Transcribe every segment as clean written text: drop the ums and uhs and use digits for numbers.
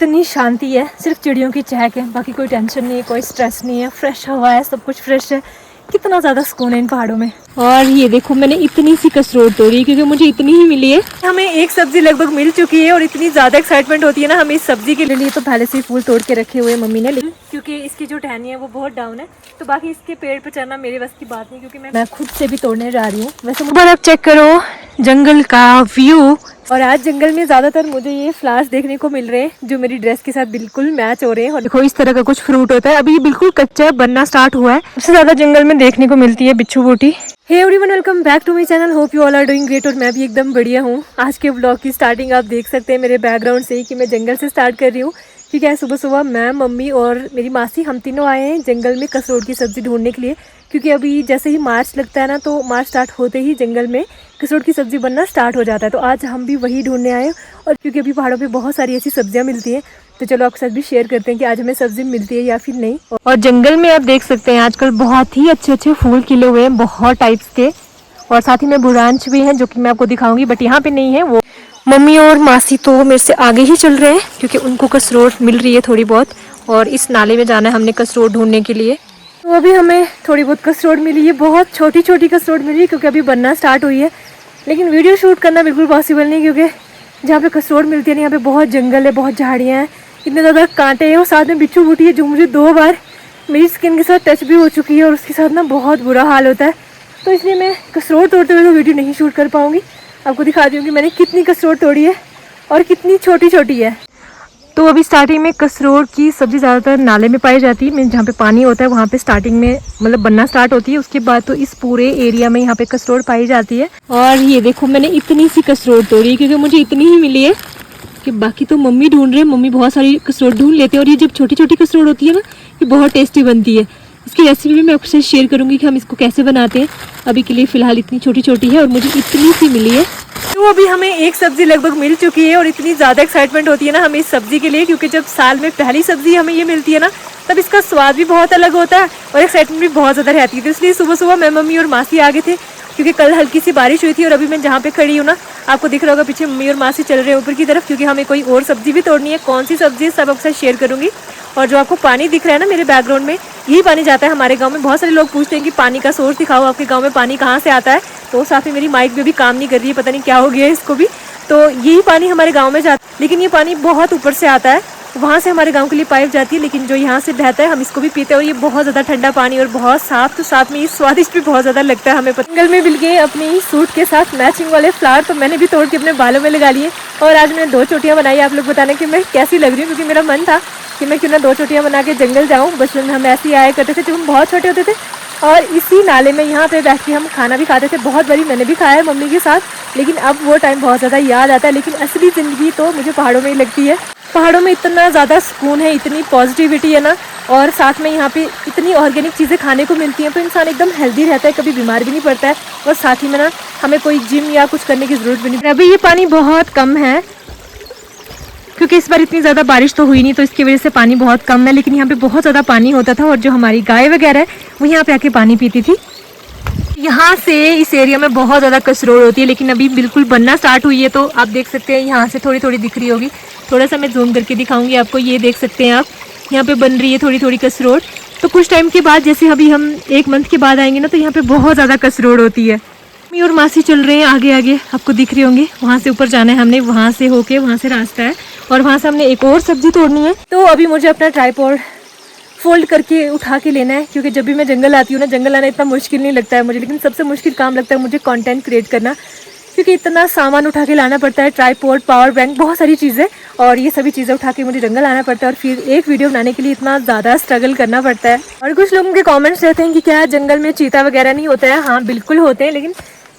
इतनी शांति है, सिर्फ चिड़ियों की चहक है, बाकी कोई टेंशन नहीं है, कोई स्ट्रेस नहीं है, फ्रेश हवा है, सब कुछ फ्रेश है। कितना ज़्यादा सुकून है इन पहाड़ों में। और ये देखो मैंने इतनी सी कसरोट तोड़ी क्योंकि मुझे इतनी ही मिली है। हमें एक सब्जी लगभग मिल चुकी है और इतनी ज़्यादा एक्साइटमेंट होती है ना हमें इस सब्जी के लिए। तो पहले से ही फूल तोड़ के रखे हुए मम्मी ने, क्योंकि इसकी जो टहनी है वो बहुत डाउन है, तो बाकी इसके पेड़ पर चढ़ना मेरे बस की बात नहीं, क्योंकि मैं खुद से भी तोड़ने जा रही हूँ। वैसे एक बार आप चेक करो जंगल का व्यू। और आज जंगल में ज़्यादातर मुझे ये फ्लावर्स देखने को मिल रहे हैं जो मेरी ड्रेस के साथ बिल्कुल मैच हो रहे हैं। और देखो इस तरह का कुछ फ्रूट होता है, अभी ये बिल्कुल कच्चा है, बनना स्टार्ट हुआ है। सबसे ज़्यादा जंगल में देखने को मिलती है बिच्छू बूटी। Hey everyone, welcome back to my channel. Hope you all are doing great. और मैं भी एकदम बढ़िया हूँ। आज के व्लॉग की स्टार्टिंग आप देख सकते हैं मेरे बैकग्राउंड से ही कि मैं जंगल से स्टार्ट कर रही हूँ। ठीक है, सुबह सुबह मैं, मम्मी और मेरी मासी हम तीनों आए हैं जंगल में कसरोट की सब्ज़ी ढूंढने के लिए, क्योंकि अभी जैसे ही मार्च लगता है ना, तो मार्च स्टार्ट होते ही जंगल में कसरोट की सब्ज़ी बनना स्टार्ट हो जाता है। तो आज हम भी वही ढूंढने आए हैं। और क्योंकि अभी पहाड़ों पे बहुत सारी ऐसी सब्जियां मिलती हैं, तो चलो आपके साथ भी शेयर करते हैं कि आज हमें सब्जी मिलती है या फिर नहीं। और जंगल में आप देख सकते हैं आजकल बहुत ही अच्छे अच्छे फूल खिले हुए हैं, बहुत टाइप्स के। और साथ ही में बुरांच भी हैं जो कि मैं आपको दिखाऊंगी, बट यहाँ पे नहीं है। वो मम्मी और मासी तो मेरे से आगे ही चल रहे हैं क्योंकि उनको कसरोट मिल रही है थोड़ी बहुत, और इस नाले में जाना है हमने कसरोट ढूंढने के लिए। तो अभी हमें थोड़ी बहुत कसरोट मिली है, बहुत छोटी छोटी कसरोट मिली है क्योंकि अभी बनना स्टार्ट हुई है। लेकिन वीडियो शूट करना बिल्कुल पॉसिबल नहीं, क्योंकि जहाँ पे कसरोट मिलती है ना, यहाँ पे बहुत जंगल है, बहुत झाड़ियाँ हैं, इतने ज़्यादा कांटे हैं, और साथ में बिच्छू बूटी है जो मुझे 2 बार मेरी स्किन के साथ टच भी हो चुकी है और उसके साथ ना बहुत बुरा हाल होता है। तो इसलिए मैं कसरोट तोड़ते हुए तो वीडियो नहीं शूट कर पाऊँगी। आपको दिखा दूँ कि मैंने कितनी कसरोट तोड़ी है और कितनी छोटी छोटी है। तो अभी स्टार्टिंग में कसरोट की सब्ज़ी ज़्यादातर नाले में पाई जाती है, जहाँ पे पानी होता है वहाँ पे स्टार्टिंग में मतलब बनना स्टार्ट होती है। उसके बाद तो इस पूरे एरिया में यहाँ पे कसरोट पाई जाती है। और ये देखो मैंने इतनी सी कसरोट तोड़ी क्योंकि मुझे इतनी ही मिली है, कि बाकी तो मम्मी ढूंढ रहे हैं। मम्मी बहुत सारी कसरोट ढूंढ लेते हैं, और ये जब छोटी छोटी कसरोट होती है ना, ये बहुत टेस्टी बनती है। इसकी रेसिपी भी मैं आपसे शेयर करूँगी कि हम इसको कैसे बनाते हैं। अभी के लिए फ़िलहाल इतनी छोटी छोटी है और मुझे इतनी सी मिली है। तो अभी हमें एक सब्जी लगभग मिल चुकी है और इतनी ज़्यादा एक्साइटमेंट होती है ना हमें इस सब्जी के लिए, क्योंकि जब साल में पहली सब्जी हमें ये मिलती है ना, तब इसका स्वाद भी बहुत अलग होता है और एक्साइटमेंट भी बहुत ज़्यादा रहती है। तो इसलिए सुबह सुबह मैं, मम्मी और मासी आ गए थे, क्योंकि कल हल्की सी बारिश हुई थी। और अभी मैं जहाँ पे खड़ी हूँ ना, आपको दिख रहा होगा पीछे मम्मी और मासी चल रहे हैं ऊपर की तरफ, क्योंकि हमें कोई और सब्जी भी तोड़नी है। कौन सी सब्जी है सब आपके साथ शेयर करूँगी। और जो आपको पानी दिख रहा है ना मेरे बैकग्राउंड में, यही पानी जाता है हमारे गांव में। बहुत सारे लोग पूछते हैं कि पानी का सोर्स दिखाओ, आपके गांव में पानी कहाँ से आता है। तो साथ में मेरी माइक भी काम नहीं कर रही है, पता नहीं क्या हो गया है इसको भी। तो यही पानी हमारे गांव में जाता है, लेकिन ये पानी बहुत ऊपर से आता है, वहाँ से हमारे गांव के लिए पाइप जाती है। लेकिन जो यहाँ से बहता है हम इसको भी पीते हैं, और ये बहुत ज़्यादा ठंडा पानी और बहुत साफ, तो साथ में ये स्वादिष्ट भी बहुत ज़्यादा लगता है हमें। जंगल में मिल गए अपनी सूट के साथ मैचिंग वाले फ्लावर, तो मैंने भी तोड़ के अपने बालों में लगा लिए। और आज मैंने 2 चोटियाँ बनाई, आप लोग बताने कि मैं कैसी लग रही हूँ, क्योंकि मेरा मन था कि मैं क्यों ना 2 चोटियाँ बना के जंगल जाऊँ। बचपन में हम ऐसे ही आया करते थे जब हम बहुत छोटे होते थे, और इसी नाले में यहाँ पे बैठ के हम खाना भी खाते थे। बहुत बारी मैंने भी खाया है मम्मी के साथ, लेकिन अब वो टाइम बहुत ज़्यादा याद आता है। लेकिन असली ज़िंदगी तो मुझे पहाड़ों में ही लगती है। पहाड़ों में इतना ज़्यादा सुकून है, इतनी पॉजिटिविटी है ना, और साथ में यहाँ पे इतनी ऑर्गेनिक चीज़ें खाने को मिलती हैं, तो इंसान एकदम हेल्दी रहता है, कभी बीमार भी नहीं पड़ता है। और साथ ही में ना हमें कोई जिम या कुछ करने की ज़रूरत भी नहीं। अभी ये पानी बहुत कम है क्योंकि इस बार इतनी ज़्यादा बारिश तो हुई नहीं, तो इसकी वजह से पानी बहुत कम है। लेकिन यहाँ पे बहुत ज़्यादा पानी होता था, और जो हमारी गाय वगैरह है वो यहाँ पे आके पानी पीती थी। यहाँ से इस एरिया में बहुत ज़्यादा कसरोट होती है, लेकिन अभी बिल्कुल बनना स्टार्ट हुई है। तो आप देख सकते हैं यहाँ से थोड़ी थोड़ी दिख रही होगी, थोड़ा सा मैं जूम करके दिखाऊंगी आपको। ये देख सकते हैं आप, यहाँ पे बन रही है थोड़ी थोड़ी कसरोट। तो कुछ टाइम के बाद, जैसे अभी हम 1 मंथ के बाद आएंगे ना, तो यहाँ पे बहुत ज़्यादा कसरोट होती है। मम्मी और मासी चल रहे हैं आगे आगे, आपको दिख रही होंगी। वहाँ से ऊपर जाना है हमने, वहाँ से होके वहाँ से रास्ता है, और वहाँ से हमने एक और सब्जी तोड़नी है। तो अभी मुझे अपना ट्राइपॉड फोल्ड करके उठा के लेना है, क्योंकि जब भी मैं जंगल आती हूँ ना, जंगल आना इतना मुश्किल नहीं लगता है मुझे, लेकिन सबसे मुश्किल काम लगता है मुझे कंटेंट क्रिएट करना, क्योंकि इतना सामान उठा के लाना पड़ता है, ट्राइपॉड, पावर बैंक, बहुत सारी चीज़ें, और ये सभी चीज़ें उठा के मुझे जंगल आना पड़ता है। और फिर एक वीडियो बनाने के लिए इतना ज़्यादा स्ट्रगल करना पड़ता है। और कुछ लोगों के कॉमेंट्स रहते हैं कि क्या जंगल में चीता वगैरह नहीं होता है। हाँ बिल्कुल होते हैं, लेकिन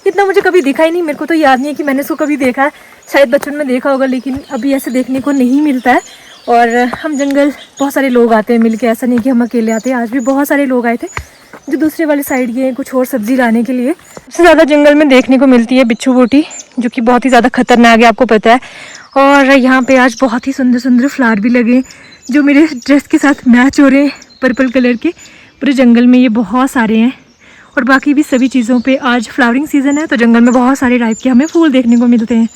इतना मुझे कभी देखा ही नहीं। मेरे को तो याद नहीं है कि मैंने इसको कभी देखा है, शायद बचपन में देखा होगा, लेकिन अभी ऐसे देखने को नहीं मिलता है। और हम जंगल बहुत सारे लोग आते हैं मिलके, ऐसा नहीं कि हम अकेले आते हैं। आज भी बहुत सारे लोग आए थे जो दूसरे वाले साइड गए कुछ और सब्जी लाने के लिए। सबसे ज़्यादा जंगल में देखने को मिलती है बिच्छू बूटी, जो कि बहुत ही ज़्यादा खतरनाक है, आपको पता है। और यहाँ पे आज बहुत ही सुंदर सुंदर फ्लावर भी लगे जो मेरे ड्रेस के साथ मैच हो रहे हैं, पर्पल कलर के। पूरे जंगल में ये बहुत सारे हैं, और बाकी भी सभी चीज़ों पे आज फ्लावरिंग सीज़न है, तो जंगल में बहुत सारे टाइप के हमें फूल देखने को मिलते हैं।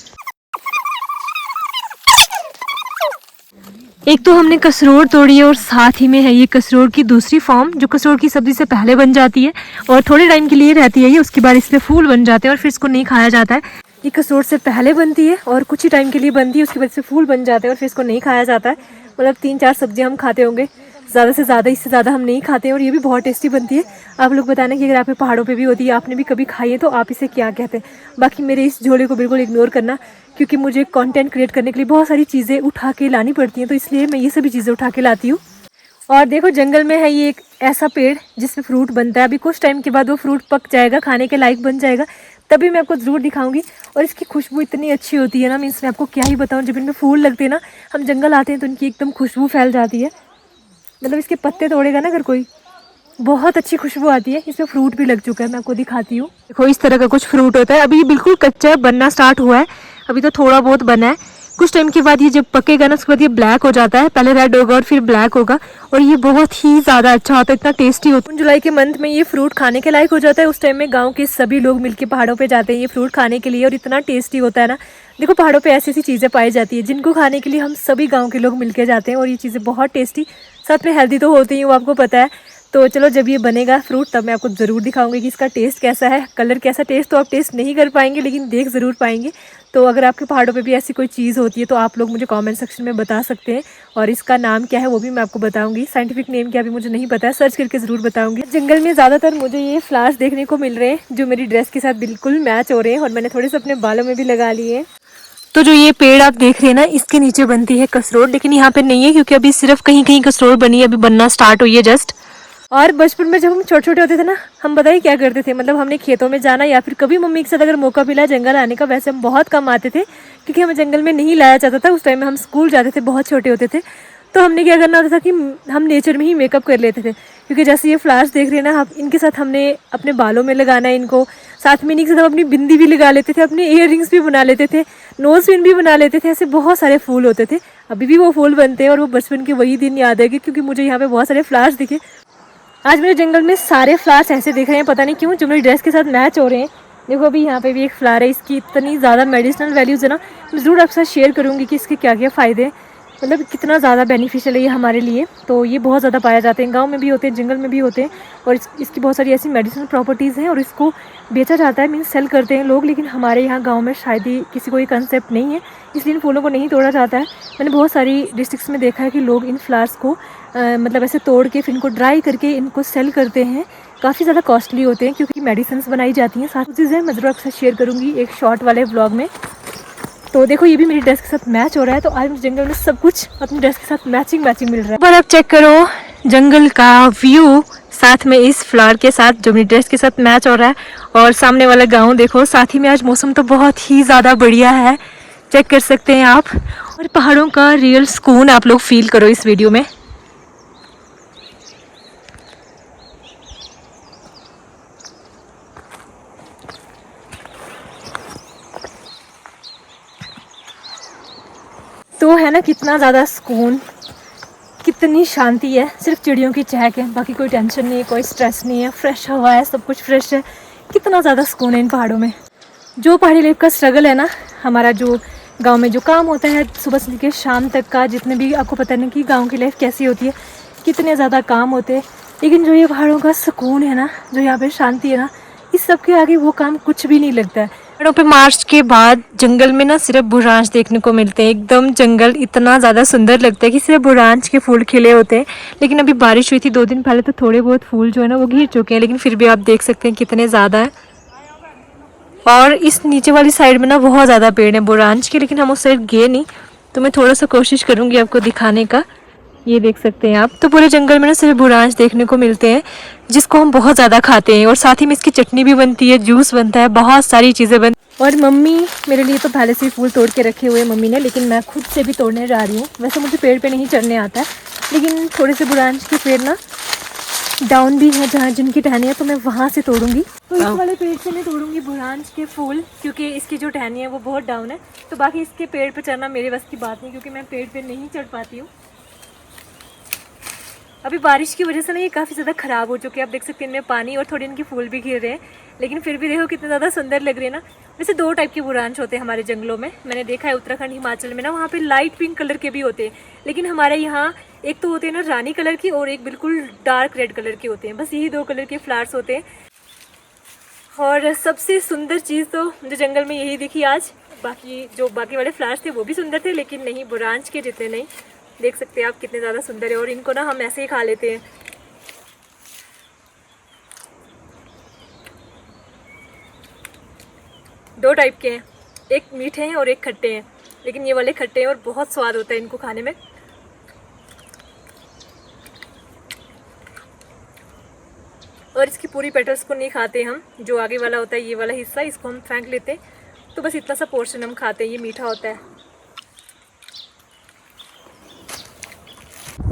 एक तो हमने कसरोड़ तोड़ी है और साथ ही में है ये कसरोड़ की दूसरी फॉर्म जो कसरोड़ की सब्जी से पहले बन जाती है और थोड़े टाइम के लिए रहती है ये, उसके बाद इसमें फूल बन जाते हैं और फिर इसको नहीं खाया जाता है। ये कसरोड़ से पहले बनती है और कुछ ही टाइम के लिए बनती है, उसके बाद से फूल बन जाते हैं और फिर इसको नहीं खाया जाता है। मतलब 3-4 सब्जियां हम खाते होंगे, ज़्यादा से ज़्यादा, इससे ज़्यादा हम नहीं खाते हैं और ये भी बहुत टेस्टी बनती है। आप लोग बताना कि अगर आपके पहाड़ों पे भी होती है, आपने भी कभी खाई है, तो आप इसे क्या कहते हैं। बाकी मेरे इस झोले को बिल्कुल इग्नोर करना, क्योंकि मुझे कंटेंट क्रिएट करने के लिए बहुत सारी चीज़ें उठा के लानी पड़ती हैं, तो इसलिए मैं ये सभी चीज़ें उठा के लाती हूँ। और देखो जंगल में है ये एक ऐसा पेड़ जिसमें फ्रूट बनता है। अभी कुछ टाइम के बाद वो फ्रूट पक जाएगा, खाने के लायक बन जाएगा, तभी मैं आपको ज़रूर दिखाऊंगी। और इसकी खुशबू इतनी अच्छी होती है ना, मीन्स मैं आपको क्या ही बताऊँ। जब इनमें फूल लगते हैं ना, हम जंगल आते हैं तो इनकी एकदम खुशबू फैल जाती है। मतलब इसके पत्ते तोड़ेगा ना अगर कोई, बहुत अच्छी खुशबू आती है। इसमें फ्रूट भी लग चुका है, मैं आपको दिखाती हूँ। देखो इस तरह का कुछ फ्रूट होता है। अभी ये बिल्कुल कच्चा है, बनना स्टार्ट हुआ है, अभी तो थोड़ा बहुत बना है। कुछ टाइम के बाद ये जब पकेगा ना, उसके बाद ये ब्लैक हो जाता है। पहले रेड होगा और फिर ब्लैक होगा और ये बहुत ही ज़्यादा अच्छा होता है, इतना टेस्टी होता है। जुलाई के मंथ में ये फ्रूट खाने के लायक हो जाता है। उस टाइम में गाँव के सभी लोग मिलकर पहाड़ों पर जाते हैं ये फ्रूट खाने के लिए, और इतना टेस्टी होता है ना। देखो पहाड़ों पे ऐसी ऐसी चीज़ें पाई जाती है जिनको खाने के लिए हम सभी गांव के लोग मिलके जाते हैं, और ये चीज़ें बहुत टेस्टी, साथ में हेल्दी तो होती ही, वो आपको पता है। तो चलो जब ये बनेगा फ्रूट तब मैं आपको ज़रूर दिखाऊंगी कि इसका टेस्ट कैसा है, कलर कैसा। टेस्ट तो आप टेस्ट नहीं कर पाएंगे लेकिन देख ज़रूर पाएंगे। तो अगर आपके पहाड़ों पे भी ऐसी कोई चीज़ होती है तो आप लोग मुझे कमेंट सेक्शन में बता सकते हैं, और इसका नाम क्या है वो भी मैं आपको बताऊंगी। साइंटिफिक नेम क्या भी मुझे नहीं पता है, सर्च करके ज़रूर बताऊंगी। जंगल में ज़्यादातर मुझे ये फ्लावर्स देखने को मिल रहे हैं जो मेरी ड्रेस के साथ बिल्कुल मैच हो रहे हैं, और मैंने थोड़े से अपने बालों में भी लगा लिए हैं। तो जो ये पेड़ आप देख रहे हैं ना, इसके नीचे बनती है कसरोड़, लेकिन यहाँ पे नहीं है क्योंकि अभी सिर्फ कहीं कहीं कसरोड़ बनी है, अभी बनना स्टार्ट हुई है जस्ट। और बचपन में जब हम छोटे छोटे होते थे ना, हम बताइए क्या करते थे। मतलब हमने खेतों में जाना या फिर कभी मम्मी के साथ अगर मौका मिला जंगल आने का, वैसे हम बहुत कम आते थे क्योंकि हमें जंगल में नहीं लाया जाता था। उस टाइम में हम स्कूल जाते थे, बहुत छोटे होते थे। तो हमने क्या करना होता था कि हम नेचर में ही मेकअप कर लेते थे, क्योंकि जैसे ये फ्लावर्स देख रहे हैं ना आप, इनके साथ हमने अपने बालों में लगाना है इनको, साथ में इन्हीं के साथ हम अपनी बिंदी भी लगा लेते थे, अपने ईयर रिंग्स भी बना लेते थे, नोज पिन भी बना लेते थे। ऐसे बहुत सारे फूल होते थे, अभी भी वो फूल बनते हैं और वो बचपन के वही दिन याद है कि क्योंकि मुझे यहाँ पे बहुत सारे फ्लावर्स दिखे। आज मेरे जंगल में सारे फ्लावर्स ऐसे दिख रहे हैं, पता नहीं क्यों, जो मेरी ड्रेस के साथ मैच हो रहे हैं। देखो अभी यहाँ पे भी एक फ्लावर है, इसकी इतनी ज़्यादा मेडिसिनल वैल्यूज़ है ना, मैं ज़रूर आपके साथ शेयर करूँगी कि इसके क्या क्या फ़ायदे हैं, मतलब कितना ज़्यादा बेनिफिशियल है ये हमारे लिए। तो ये बहुत ज़्यादा पाए जाते हैं, गांव में भी होते हैं, जंगल में भी होते हैं, और इसकी बहुत सारी ऐसी मेडिसिनल प्रॉपर्टीज़ हैं, और इसको बेचा जाता है, मीन्स सेल करते हैं लोग। लेकिन हमारे यहाँ गाँव में शायद ही किसी को ये कंसेप्ट नहीं है, इसलिए इन फूलों को नहीं तोड़ा जाता है। मैंने बहुत सारी डिस्ट्रिक्ट्स में देखा है कि लोग इन फ्लावर्स को मतलब ऐसे तोड़ के फिर इनको ड्राई करके इनको सेल करते हैं। काफ़ी ज़्यादा कॉस्टली होते हैं क्योंकि मेडिसिन बनाई जाती हैं। सारी चीज़ें मैं ज़रूर आपके साथ शेयर करूँगी एक शॉर्ट वाले व्लॉग में। तो देखो ये भी मेरी ड्रेस के साथ मैच हो रहा है, तो आज मुझे जंगल में सब कुछ अपनी ड्रेस के साथ मैचिंग मिल रहा है। पर आप चेक करो जंगल का व्यू साथ में इस फ्लावर के साथ जो मेरी ड्रेस के साथ मैच हो रहा है, और सामने वाला गाँव देखो। साथ ही में आज मौसम तो बहुत ही ज़्यादा बढ़िया है, चेक कर सकते हैं आप। और पहाड़ों का रियल सुकून आप लोग फील करो इस वीडियो में। तो है ना कितना ज़्यादा सुकून, कितनी शांति है, सिर्फ चिड़ियों की चहक है, बाकी कोई टेंशन नहीं है, कोई स्ट्रेस नहीं है, फ्रेश हवा है, सब कुछ फ्रेश है। कितना ज़्यादा सुकून है इन पहाड़ों में। जो पहाड़ी लाइफ का स्ट्रगल है ना, हमारा जो गांव में जो काम होता है सुबह से लेकर शाम तक का, जितने भी आपको पता नहीं कि गांव की लाइफ कैसी होती है, कितने ज़्यादा काम होते हैं, लेकिन जो ये पहाड़ों का सुकून है ना, जो यहाँ पे शांति है ना, इस सब के आगे वो काम कुछ भी नहीं लगता है। पहाड़ों पे मार्च के बाद जंगल में ना सिर्फ बुरांश देखने को मिलते हैं। एकदम जंगल इतना ज़्यादा सुंदर लगता है कि सिर्फ बुरांश के फूल खिले होते हैं। लेकिन अभी बारिश हुई थी 2 दिन पहले, तो थोड़े बहुत फूल जो है ना वो गिर चुके हैं, लेकिन फिर भी आप देख सकते हैं कितने ज़्यादा है। और इस नीचे वाली साइड में ना बहुत ज़्यादा पेड़ हैं बुरांश के, लेकिन हम उस साइड गए नहीं, तो मैं थोड़ा सा कोशिश करूँगी आपको दिखाने का। ये देख सकते हैं आप, तो पूरे जंगल में ना सिर्फ बुरांश देखने को मिलते हैं, जिसको हम बहुत ज़्यादा खाते हैं, और साथ ही में इसकी चटनी भी बनती है, जूस बनता है, बहुत सारी चीज़ें बनती। और मम्मी मेरे लिए तो पहले से ही फूल तोड़ के रखे हुए मम्मी ने, लेकिन मैं खुद से भी तोड़ने जा रही हूँ। वैसे मुझे पेड़ पे नहीं चढ़ने आता है, लेकिन थोड़े से बुरांश के पेड़ ना डाउन भी है जहाँ जिनकी टहनी है, तो मैं वहाँ से तोड़ूंगी। तो इस वाले पेड़ से मैं तोड़ूंगी बुरांश के फूल, क्योंकि इसकी जो टहनी है वो बहुत डाउन है। तो बाकी इसके पेड़ पे चढ़ना मेरे बस की बात नहीं, क्योंकि मैं पेड़ पे नहीं चढ़ पाती हूँ। अभी बारिश की वजह से ना ये काफ़ी ज़्यादा ख़राब हो चुके हैं, आप देख सकते हैं इनमें पानी और थोड़े इनके फूल भी गिर रहे हैं, लेकिन फिर भी देखो कितने ज़्यादा सुंदर लग रहे हैं ना। वैसे 2 टाइप के बुरांश होते हैं हमारे जंगलों में, मैंने देखा है उत्तराखंड हिमाचल में ना, वहाँ पे लाइट पिंक कलर के भी होते हैं, लेकिन हमारे यहाँ एक तो होते हैं ना रानी कलर की और एक बिल्कुल डार्क रेड कलर के होते हैं, बस यही 2 कलर के फ्लावर्स होते हैं। और सबसे सुंदर चीज़ तो मुझे जंगल में यही दिखी आज। बाकी वाले फ्लावर्स थे वो भी सुंदर थे, लेकिन नहीं बुरांश के जितने नहीं। देख सकते हैं आप कितने ज़्यादा सुंदर है, और इनको ना हम ऐसे ही खा लेते हैं। दो टाइप के हैं, एक मीठे हैं और एक खट्टे हैं, लेकिन ये वाले खट्टे हैं और बहुत स्वाद होता है इनको खाने में। और इसकी पूरी पेटल्स को नहीं खाते हम, जो आगे वाला होता है ये वाला हिस्सा, इसको हम फेंक लेते हैं, तो बस इतना सा पोर्शन हम खाते हैं, ये मीठा होता है।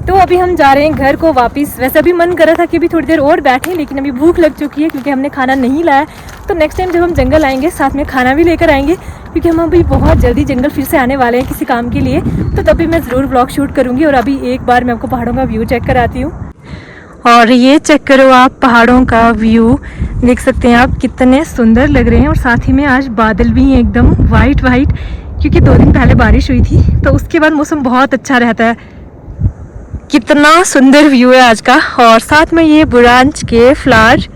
तो अभी हम जा रहे हैं घर को वापस। वैसे अभी मन कर रहा था कि अभी थोड़ी देर और बैठें, लेकिन अभी भूख लग चुकी है क्योंकि हमने खाना नहीं लाया। तो नेक्स्ट टाइम जब हम जंगल आएंगे साथ में खाना भी लेकर आएंगे, क्योंकि हम अभी बहुत जल्दी जंगल फिर से आने वाले हैं किसी काम के लिए, तो तभी मैं ज़रूर व्लॉग शूट करूँगी। और अभी एक बार मैं आपको पहाड़ों का व्यू चेक कराती हूँ। और ये चेक करो आप, पहाड़ों का व्यू देख सकते हैं आप, कितने सुंदर लग रहे हैं। और साथ ही में आज बादल भी हैं एकदम वाइट वाइट, क्योंकि 2 दिन पहले बारिश हुई थी, तो उसके बाद मौसम बहुत अच्छा रहता है। कितना सुंदर व्यू है आज का। और साथ में ये बुरांश के फ्लावर,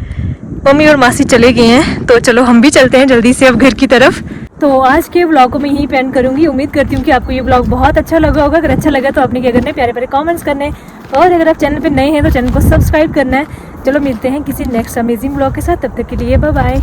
मम्मी और मासी चले गए हैं, तो चलो हम भी चलते हैं जल्दी से अब घर की तरफ। तो आज के व्लॉग को मैं यहीं पे एंड करूंगी। उम्मीद करती हूँ कि आपको ये व्लॉग बहुत अच्छा लगा होगा। अगर अच्छा लगा तो आपने क्या करना है, प्यारे प्यारे कमेंट्स करने, और अगर आप चैनल पे नए हैं तो चैनल को सब्सक्राइब करना है। चलो मिलते हैं किसी नेक्स्ट अमेजिंग व्लॉग के साथ, तब तक के लिए बाय बाय।